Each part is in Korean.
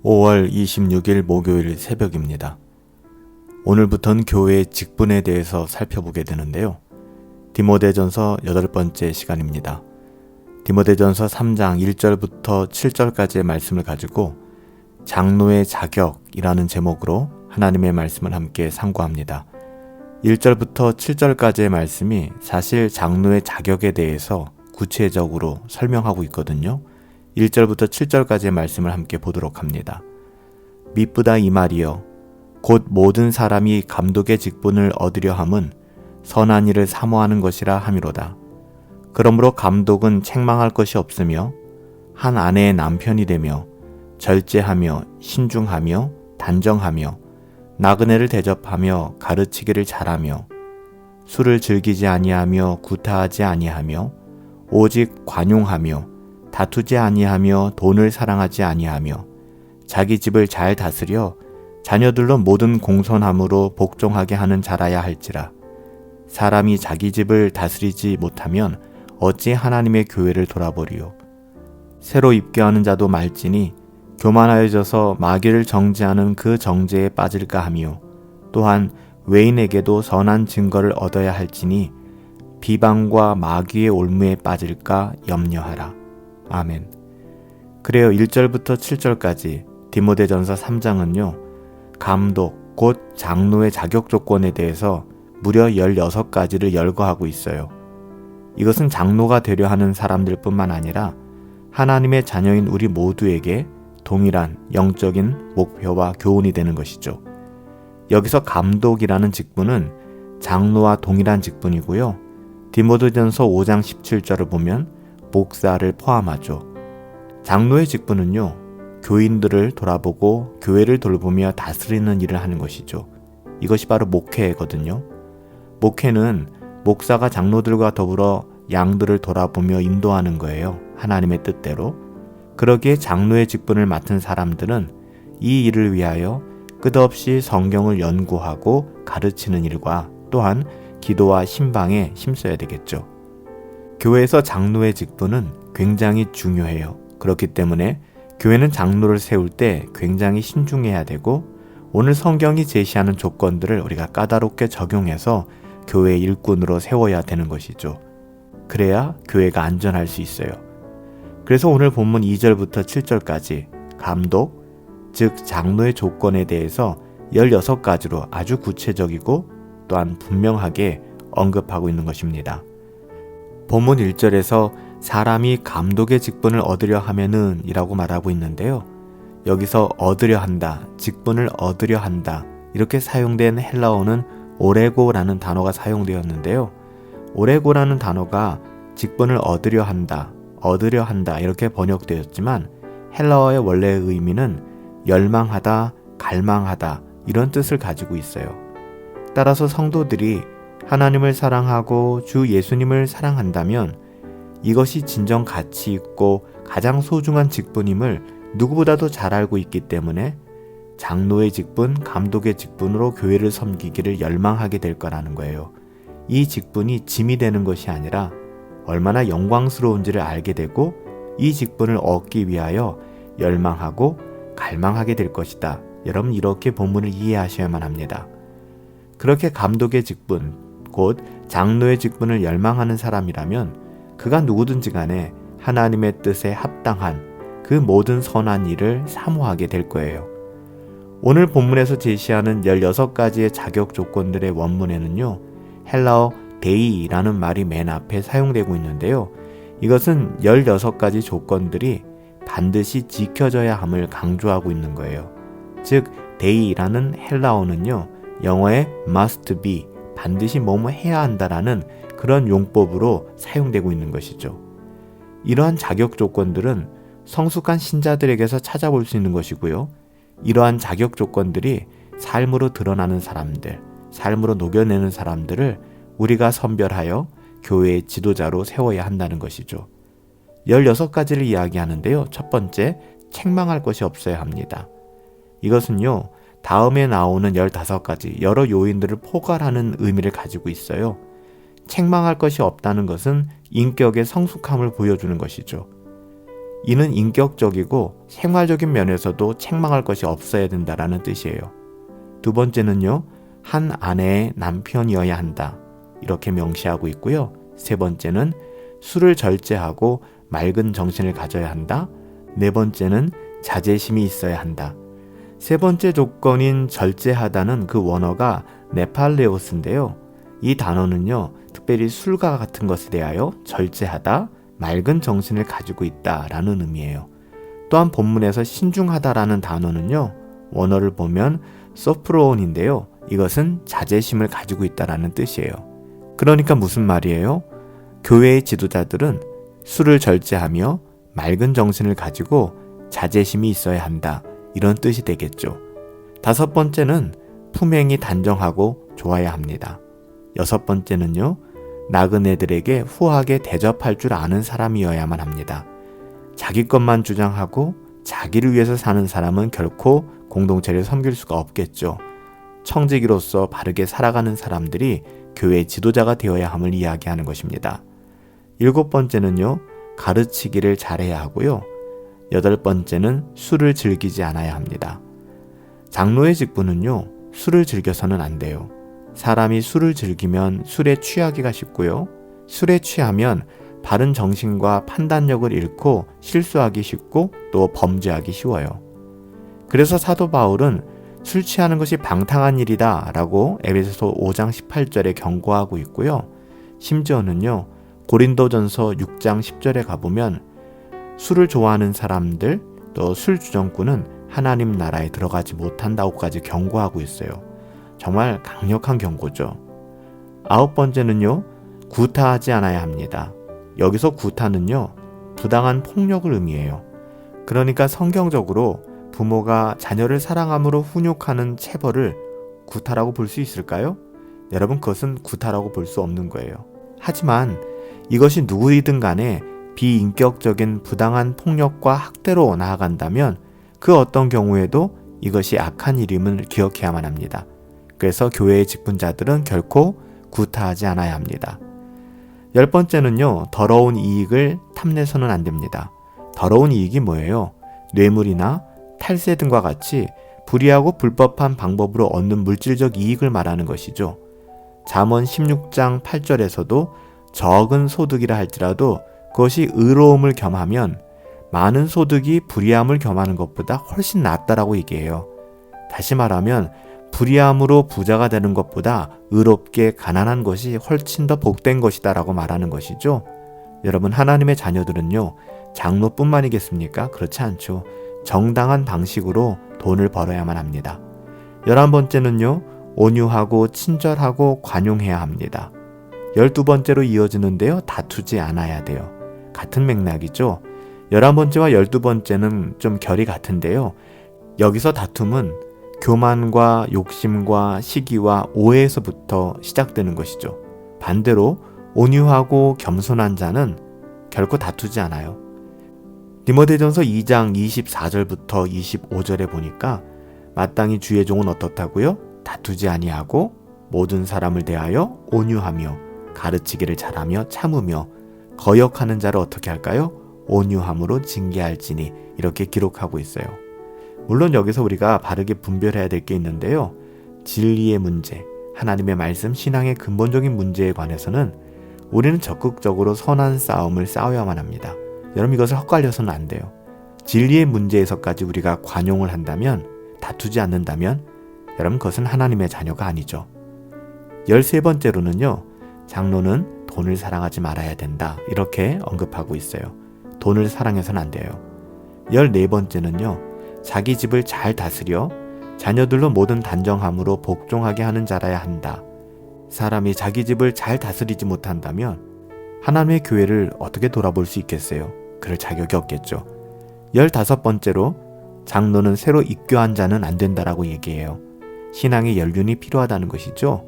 5월 26일 목요일 새벽입니다. 오늘부터는 교회의 직분에 대해서 살펴보게 되는데요. 디모데전서 8번째 시간입니다. 디모데전서 3장 1절부터 7절까지의 말씀을 가지고 장로의 자격이라는 제목으로 하나님의 말씀을 함께 상고합니다. 1절부터 7절까지의 말씀이 사실 장로의 자격에 대해서 구체적으로 설명하고 있거든요. 1절부터 7절까지의 말씀을 함께 보도록 합니다. 미쁘다 이 말이여 곧 모든 사람이 감독의 직분을 얻으려 함은 선한 일을 사모하는 것이라 함이로다. 그러므로 감독은 책망할 것이 없으며 한 아내의 남편이 되며 절제하며 신중하며 단정하며 나그네를 대접하며 가르치기를 잘하며 술을 즐기지 아니하며 구타하지 아니하며 오직 관용하며 다투지 아니하며 돈을 사랑하지 아니하며 자기 집을 잘 다스려 자녀들로 모든 공손함으로 복종하게 하는 자라야 할지라. 사람이 자기 집을 다스리지 못하면 어찌 하나님의 교회를 돌아보리요. 새로 입교하는 자도 말지니 교만하여져서 마귀를 정죄하는 그 정죄에 빠질까 하며 또한 외인에게도 선한 증거를 얻어야 할지니 비방과 마귀의 올무에 빠질까 염려하라. 아멘. 그래요. 1절부터 7절까지 디모데전서 3장은요. 감독, 곧 장로의 자격 조건에 대해서 무려 16가지를 열거하고 있어요. 이것은 장로가 되려 하는 사람들 뿐만 아니라 하나님의 자녀인 우리 모두에게 동일한 영적인 목표와 교훈이 되는 것이죠. 여기서 감독이라는 직분은 장로와 동일한 직분이고요. 디모데전서 5장 17절을 보면 목사를 포함하죠. 장로의 직분은요. 교인들을 돌아보고 교회를 돌보며 다스리는 일을 하는 것이죠. 이것이 바로 목회거든요. 목회는 목사가 장로들과 더불어 양들을 돌아보며 인도하는 거예요. 하나님의 뜻대로. 그러기에 장로의 직분을 맡은 사람들은 이 일을 위하여 끝없이 성경을 연구하고 가르치는 일과 또한 기도와 신방에 힘써야 되겠죠. 교회에서 장로의 직분은 굉장히 중요해요. 그렇기 때문에 교회는 장로를 세울 때 굉장히 신중해야 되고 오늘 성경이 제시하는 조건들을 우리가 까다롭게 적용해서 교회의 일꾼으로 세워야 되는 것이죠. 그래야 교회가 안전할 수 있어요. 그래서 오늘 본문 2절부터 7절까지 감독, 즉 장로의 조건에 대해서 16가지로 아주 구체적이고 또한 분명하게 언급하고 있는 것입니다. 본문 1절에서 사람이 감독의 직분을 얻으려 하면은 이라고 말하고 있는데요. 여기서 얻으려 한다, 직분을 얻으려 한다 이렇게 사용된 헬라어는 오레고라는 단어가 사용되었는데요. 오레고라는 단어가 직분을 얻으려 한다 이렇게 번역되었지만 헬라어의 원래의 의미는 열망하다, 갈망하다 이런 뜻을 가지고 있어요. 따라서 성도들이 하나님을 사랑하고 주 예수님을 사랑한다면 이것이 진정 가치 있고 가장 소중한 직분임을 누구보다도 잘 알고 있기 때문에 장로의 직분, 감독의 직분으로 교회를 섬기기를 열망하게 될 거라는 거예요. 이 직분이 짐이 되는 것이 아니라 얼마나 영광스러운지를 알게 되고 이 직분을 얻기 위하여 열망하고 갈망하게 될 것이다. 여러분 이렇게 본문을 이해하셔야만 합니다. 그렇게 감독의 직분, 곧 장로의 직분을 열망하는 사람이라면 그가 누구든지 간에 하나님의 뜻에 합당한 그 모든 선한 일을 사모하게 될 거예요. 오늘 본문에서 제시하는 16가지의 자격 조건들의 원문에는요. 헬라어 데이라는 말이 맨 앞에 사용되고 있는데요. 이것은 16가지 조건들이 반드시 지켜져야 함을 강조하고 있는 거예요. 즉 데이라는 헬라어는요. 영어의 must be, 반드시 뭐뭐 해야 한다라는 그런 용법으로 사용되고 있는 것이죠. 이러한 자격 조건들은 성숙한 신자들에게서 찾아볼 수 있는 것이고요. 이러한 자격 조건들이 삶으로 드러나는 사람들, 삶으로 녹여내는 사람들을 우리가 선별하여 교회의 지도자로 세워야 한다는 것이죠. 16가지를 이야기하는데요. 첫 번째, 책망할 것이 없어야 합니다. 이것은요. 다음에 나오는 15가지 여러 요인들을 포괄하는 의미를 가지고 있어요. 책망할 것이 없다는 것은 인격의 성숙함을 보여주는 것이죠. 이는 인격적이고 생활적인 면에서도 책망할 것이 없어야 된다라는 뜻이에요. 두 번째는요, 한 아내의 남편이어야 한다. 이렇게 명시하고 있고요. 세 번째는 술을 절제하고 맑은 정신을 가져야 한다. 네 번째는 자제심이 있어야 한다. 세 번째 조건인 절제하다는 그 원어가 네팔레오스인데요. 이 단어는요, 특별히 술과 같은 것에 대하여 절제하다, 맑은 정신을 가지고 있다라는 의미예요. 또한 본문에서 신중하다라는 단어는요, 원어를 보면 소프로온인데요. 이것은 자제심을 가지고 있다라는 뜻이에요. 그러니까 무슨 말이에요? 교회의 지도자들은 술을 절제하며 맑은 정신을 가지고 자제심이 있어야 한다. 이런 뜻이 되겠죠. 다섯 번째는 품행이 단정하고 좋아야 합니다. 여섯 번째는요, 나그네들에게 후하게 대접할 줄 아는 사람이어야만 합니다. 자기 것만 주장하고 자기를 위해서 사는 사람은 결코 공동체를 섬길 수가 없겠죠. 청지기로서 바르게 살아가는 사람들이 교회 지도자가 되어야 함을 이야기하는 것입니다. 일곱 번째는요, 가르치기를 잘해야 하고요. 여덟 번째는 술을 즐기지 않아야 합니다. 장로의 직분은요, 술을 즐겨서는 안 돼요. 사람이 술을 즐기면 술에 취하기가 쉽고요. 술에 취하면 바른 정신과 판단력을 잃고 실수하기 쉽고 또 범죄하기 쉬워요. 그래서 사도 바울은 술 취하는 것이 방탕한 일이다 라고 에베소서 5장 18절에 경고하고 있고요. 심지어는요, 고린도전서 6장 10절에 가보면 술을 좋아하는 사람들, 또 술 주정꾼은 하나님 나라에 들어가지 못한다고까지 경고하고 있어요. 정말 강력한 경고죠. 아홉 번째는요, 구타하지 않아야 합니다. 여기서 구타는요, 부당한 폭력을 의미해요. 그러니까 성경적으로 부모가 자녀를 사랑함으로 훈육하는 체벌을 구타라고 볼 수 있을까요? 여러분, 그것은 구타라고 볼 수 없는 거예요. 하지만 이것이 누구이든 간에 비인격적인 부당한 폭력과 학대로 나아간다면 그 어떤 경우에도 이것이 악한 일임을 기억해야만 합니다. 그래서 교회의 직분자들은 결코 구타하지 않아야 합니다. 열 번째는요, 더러운 이익을 탐내서는 안 됩니다. 더러운 이익이 뭐예요? 뇌물이나 탈세 등과 같이 불의하고 불법한 방법으로 얻는 물질적 이익을 말하는 것이죠. 잠언 16장 8절에서도 적은 소득이라 할지라도 그것이 의로움을 겸하면 많은 소득이 불의함을 겸하는 것보다 훨씬 낫다라고 얘기해요. 다시 말하면 불의함으로 부자가 되는 것보다 의롭게 가난한 것이 훨씬 더 복된 것이다 라고 말하는 것이죠. 여러분, 하나님의 자녀들은요, 장로뿐만이겠습니까? 그렇지 않죠. 정당한 방식으로 돈을 벌어야만 합니다. 11번째는요, 온유하고 친절하고 관용해야 합니다. 12번째로 이어지는데요, 다투지 않아야 돼요. 같은 맥락이죠. 11번째와 12번째는 좀 결이 같은데요. 여기서 다툼은 교만과 욕심과 시기와 오해에서부터 시작되는 것이죠. 반대로 온유하고 겸손한 자는 결코 다투지 않아요. 디모데전서 2장 24절부터 25절에 보니까 마땅히 주의 종은 어떻다고요? 다투지 아니하고 모든 사람을 대하여 온유하며 가르치기를 잘하며 참으며 거역하는 자를 어떻게 할까요? 온유함으로 징계할지니, 이렇게 기록하고 있어요. 물론 여기서 우리가 바르게 분별해야 될 게 있는데요. 진리의 문제, 하나님의 말씀, 신앙의 근본적인 문제에 관해서는 우리는 적극적으로 선한 싸움을 싸워야만 합니다. 여러분, 이것을 헛갈려서는 안 돼요. 진리의 문제에서까지 우리가 관용을 한다면, 다투지 않는다면 여러분, 그것은 하나님의 자녀가 아니죠. 13번째로는요, 장로는 돈을 사랑하지 말아야 된다, 이렇게 언급하고 있어요. 돈을 사랑해서는 안 돼요. 14번째는요, 자기 집을 잘 다스려 자녀들로 모든 단정함으로 복종하게 하는 자라야 한다. 사람이 자기 집을 잘 다스리지 못한다면 하나님의 교회를 어떻게 돌아볼 수 있겠어요? 그럴 자격이 없겠죠. 15번째로 장로는 새로 입교한 자는 안 된다라고 얘기해요. 신앙의 연륜이 필요하다는 것이죠.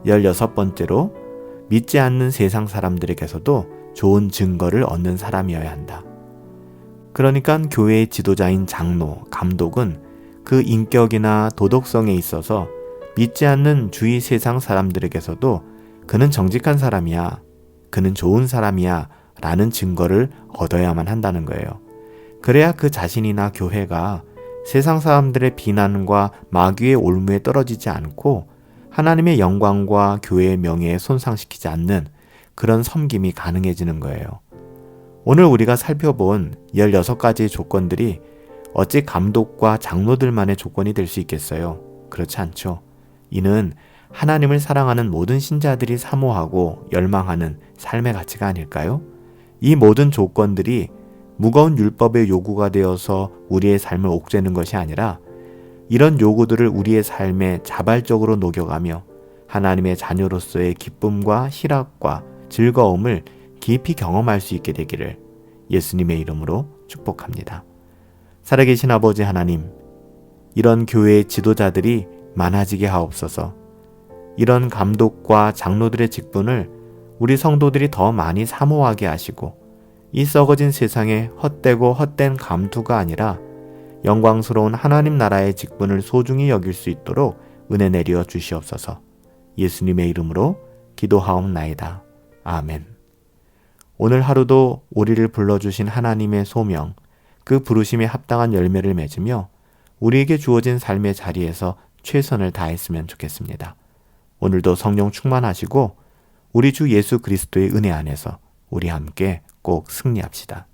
16번째로 믿지 않는 세상 사람들에게서도 좋은 증거를 얻는 사람이어야 한다. 그러니까 교회의 지도자인 장로, 감독은 그 인격이나 도덕성에 있어서 믿지 않는 주위 세상 사람들에게서도 그는 정직한 사람이야, 그는 좋은 사람이야 라는 증거를 얻어야만 한다는 거예요. 그래야 그 자신이나 교회가 세상 사람들의 비난과 마귀의 올무에 떨어지지 않고 하나님의 영광과 교회의 명예에 손상시키지 않는 그런 섬김이 가능해지는 거예요. 오늘 우리가 살펴본 16가지의 조건들이 어찌 감독과 장로들만의 조건이 될 수 있겠어요? 그렇지 않죠. 이는 하나님을 사랑하는 모든 신자들이 사모하고 열망하는 삶의 가치가 아닐까요? 이 모든 조건들이 무거운 율법의 요구가 되어서 우리의 삶을 옥죄는 것이 아니라 이런 요구들을 우리의 삶에 자발적으로 녹여가며 하나님의 자녀로서의 기쁨과 희락과 즐거움을 깊이 경험할 수 있게 되기를 예수님의 이름으로 축복합니다. 살아계신 아버지 하나님, 이런 교회의 지도자들이 많아지게 하옵소서. 이런 감독과 장로들의 직분을 우리 성도들이 더 많이 사모하게 하시고 이 썩어진 세상에 헛되고 헛된 감투가 아니라 영광스러운 하나님 나라의 직분을 소중히 여길 수 있도록 은혜 내려 주시옵소서. 예수님의 이름으로 기도하옵나이다. 아멘. 오늘 하루도 우리를 불러주신 하나님의 소명, 그 부르심에 합당한 열매를 맺으며 우리에게 주어진 삶의 자리에서 최선을 다했으면 좋겠습니다. 오늘도 성령 충만하시고 우리 주 예수 그리스도의 은혜 안에서 우리 함께 꼭 승리합시다.